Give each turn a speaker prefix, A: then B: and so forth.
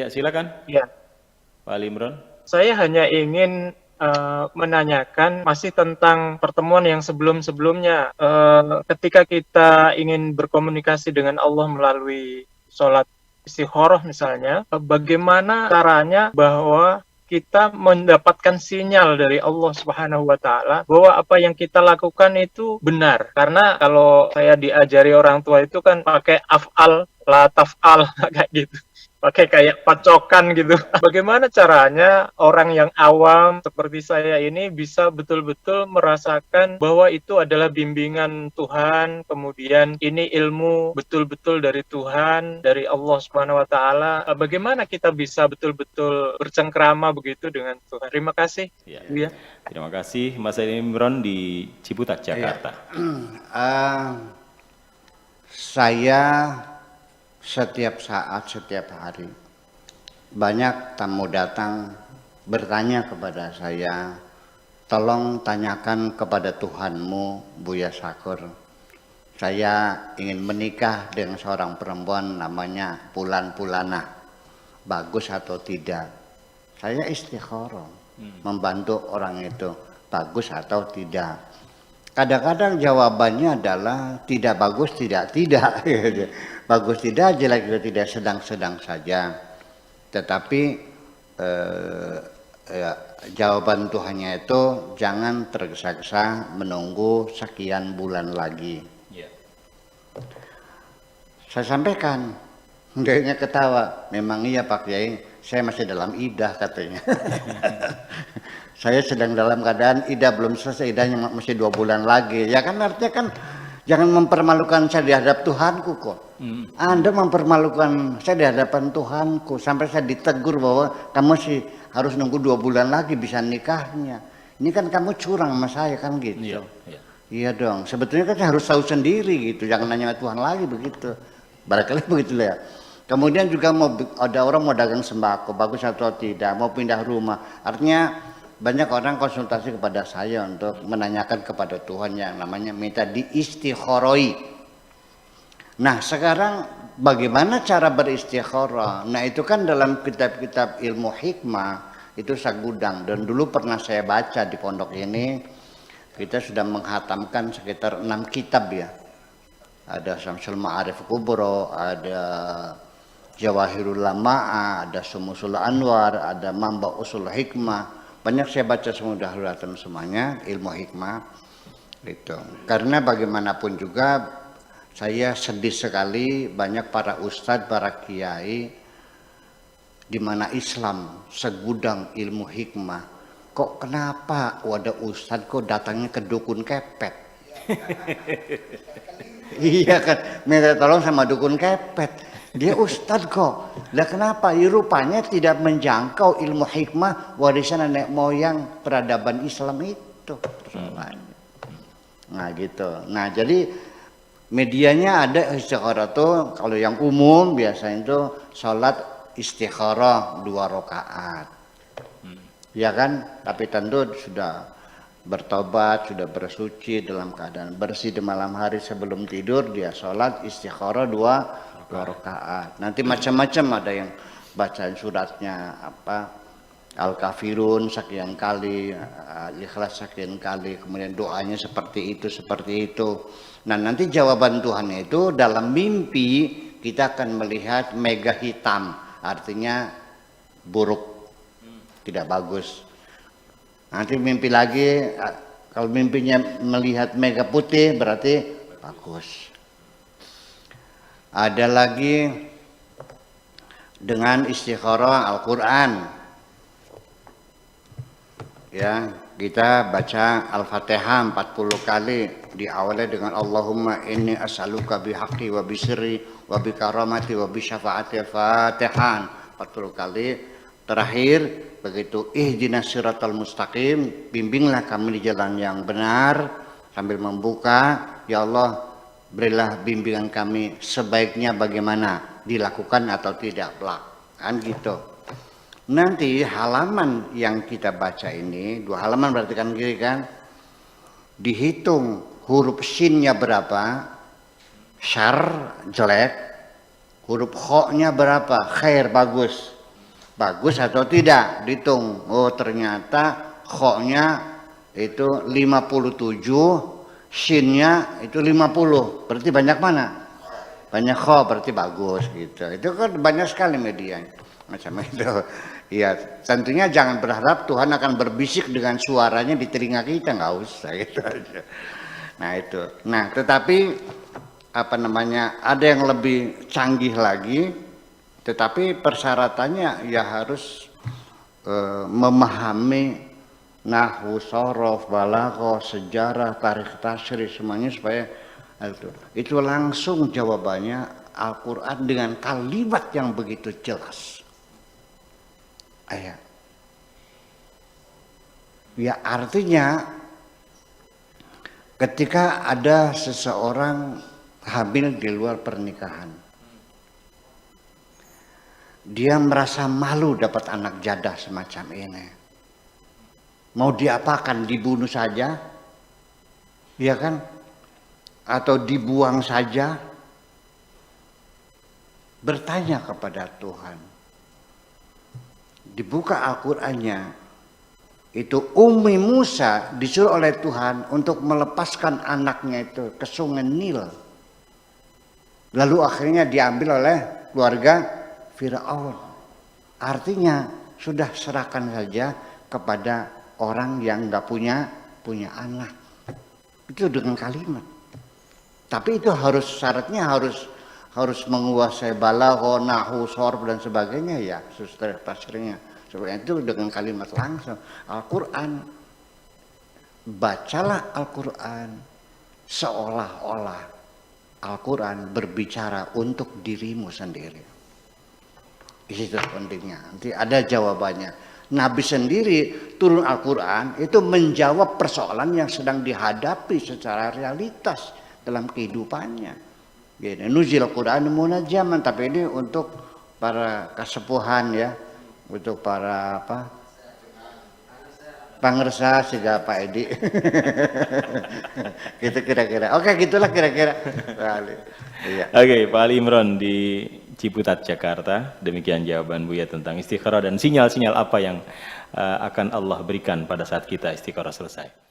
A: Ya, silakan
B: Ya,
A: Pak Ali Imron.
B: saya hanya ingin menanyakan masih tentang pertemuan yang sebelum-sebelumnya. Ketika kita ingin berkomunikasi dengan Allah melalui sholat istikharah misalnya, bagaimana caranya bahwa kita mendapatkan sinyal dari Allah Subhanahu wa taala bahwa apa yang kita lakukan itu benar. Karena kalau saya diajari orang tua itu kan pakai af'al la taf'al kayak gitu, pakai kayak pacokan gitu. Bagaimana caranya orang yang awam seperti saya ini bisa betul-betul merasakan bahwa itu adalah bimbingan Tuhan, kemudian ini ilmu betul-betul dari Tuhan, dari Allah Subhanahu wa taala. Bagaimana kita bisa betul-betul bercengkrama begitu dengan Tuhan? Terima kasih.
A: Ya,
B: Ya.
A: terima kasih Mas Ali Imron di Ciputat,
C: Iya.
A: Jakarta.
C: Saya setiap saat, setiap hari, banyak tamu datang bertanya kepada saya, tolong tanyakan kepada Tuhanmu, Buya Syakur. Saya ingin menikah dengan seorang perempuan namanya Pulan-Pulana. Bagus atau tidak? Saya istikharah, membantu orang itu, bagus atau tidak. Kadang-kadang jawabannya adalah tidak bagus, tidak. Bagus tidak, jelek juga tidak, sedang-sedang saja. Tetapi jawaban Tuhannya itu jangan tergesa-gesa menunggu sekian bulan lagi.
A: Ya.
C: Saya sampaikan, dia ketawa. Memang iya Pak Kiai, saya masih dalam idah katanya. Saya sedang dalam keadaan idah belum selesai, idahnya masih 2 bulan lagi. Ya kan artinya kan jangan mempermalukan saya di hadap Tuhanku kok. Anda mempermalukan saya di hadapan Tuhanku sampai saya ditegur bahwa kamu sih harus nunggu 2 bulan lagi bisa nikahnya. Ini kan kamu curang sama saya kan gitu.
A: Iya, iya.
C: Iya dong. Sebetulnya kan saya harus tahu sendiri gitu. Jangan nanya Tuhan lagi begitu. Barangkali begitu ya. Kemudian juga ada orang mau dagang sembako, bagus atau tidak, mau pindah rumah. Artinya banyak orang konsultasi kepada saya untuk menanyakan kepada Tuhan yang namanya minta diistikharoi. Nah sekarang bagaimana cara beristikharah? Nah itu kan dalam kitab-kitab ilmu hikmah itu sagudang, dan dulu pernah saya baca di pondok ini. Kita sudah menghatamkan sekitar 6 kitab ya. Ada Syamsul Ma'arif Kubro, ada Jawahirul Lama'ah, ada Sumusul Anwar, ada Mamba Usul Hikmah. Banyak saya baca semudah-mudahan semuanya ilmu hikmah itu. Karena bagaimanapun juga saya sedih sekali banyak para ustadz, para kiai di mana Islam segudang ilmu hikmah. Kok kenapa ada ustadz kok datangnya ke dukun kepet? Iya kan, minta tolong sama dukun kepet. Dia ustadz kok. Lah kenapa? Ya, rupanya tidak menjangkau ilmu hikmah warisan nenek moyang peradaban Islam itu persoalannya. Nah gitu. Nah jadi medianya ada istikharah tuh, kalau yang umum biasanya itu sholat istikharah 2 rakaat. Ya kan? Tapi tentu sudah bertobat, sudah bersuci dalam keadaan bersih di malam hari sebelum tidur dia sholat istikharah 2 rakaat. Nanti macam-macam, ada yang bacaan suratnya apa Al-Kafirun sekian kali, Ikhlas sekian kali, kemudian doanya seperti itu. Nah nanti jawaban Tuhan itu dalam mimpi kita akan melihat mega hitam, artinya buruk, tidak bagus. Nanti mimpi lagi, kalau mimpinya melihat mega putih berarti bagus. Ada lagi dengan istikharah Al-Quran. Ya, kita baca Al-Fatihah 40 kali, diawali dengan Allahumma inni as'aluka bihaqqi wa bisri wa bikaramati wa bisyafaati Fatihan 40 kali. Terakhir begitu ihdinas siratal mustaqim, bimbinglah kami di jalan yang benar, sambil membuka, ya Allah berilah bimbingan kami sebaiknya bagaimana dilakukan atau tidak pelak, kan gitu. Nanti halaman yang kita baca ini 2 halaman berarti kan kiri kan, dihitung huruf shinnya berapa, syar jelek, huruf kho-nya berapa, khair bagus. bagus atau tidak, dihitung. Oh ternyata kho-nya itu 57, shin-nya itu 50. Berarti banyak mana? Banyak kho, berarti bagus gitu. Itu kan banyak sekali media macam itu. Ya, tentunya jangan berharap Tuhan akan berbisik dengan suaranya di telinga kita, nggak usah gitu aja. Nah itu. Nah, tetapi apa namanya? Ada yang lebih canggih lagi, tetapi persyaratannya ya harus memahami nahwu, shorof, balaghah, sejarah, tarikh tasyrih semuanya supaya itu langsung jawabannya Al-Quran dengan kalimat yang begitu jelas. Ya artinya ketika ada seseorang hamil di luar pernikahan, dia merasa malu dapat anak jadah semacam ini. Mau diapakan? Dibunuh saja? Ya kan? Atau dibuang saja? Bertanya kepada Tuhan. Dibuka Al-Qur'annya. Itu Ummi Musa disuruh oleh Tuhan untuk melepaskan anaknya itu ke sungai Nil. Lalu akhirnya diambil oleh keluarga Firaun. Artinya sudah serahkan saja kepada orang yang nggak punya anak. Itu dengan kalimat. Tapi itu syaratnya harus menguasai balaghah, nahwu, shorf dan sebagainya ya, suster tasrihnya. Sebenarnya itu dengan kalimat langsung. Al-Quran, bacalah Al-Quran seolah-olah Al-Quran berbicara untuk dirimu sendiri. Itu pentingnya. Nanti ada jawabannya. Nabi sendiri turun Al-Quran itu menjawab persoalan yang sedang dihadapi secara realitas dalam kehidupannya. Gini, nuzil Al-Quran munajjaman, tapi ini untuk para kesepuhan ya, untuk para pangresa sehingga Pak Edi. Gitu kira-kira. Oke, gitulah kira-kira. Iya.
A: Oke, Pak Ali Imron di Ciputat, Jakarta. Demikian jawaban Buya tentang istikharah dan sinyal-sinyal apa yang akan Allah berikan pada saat kita istikharah selesai.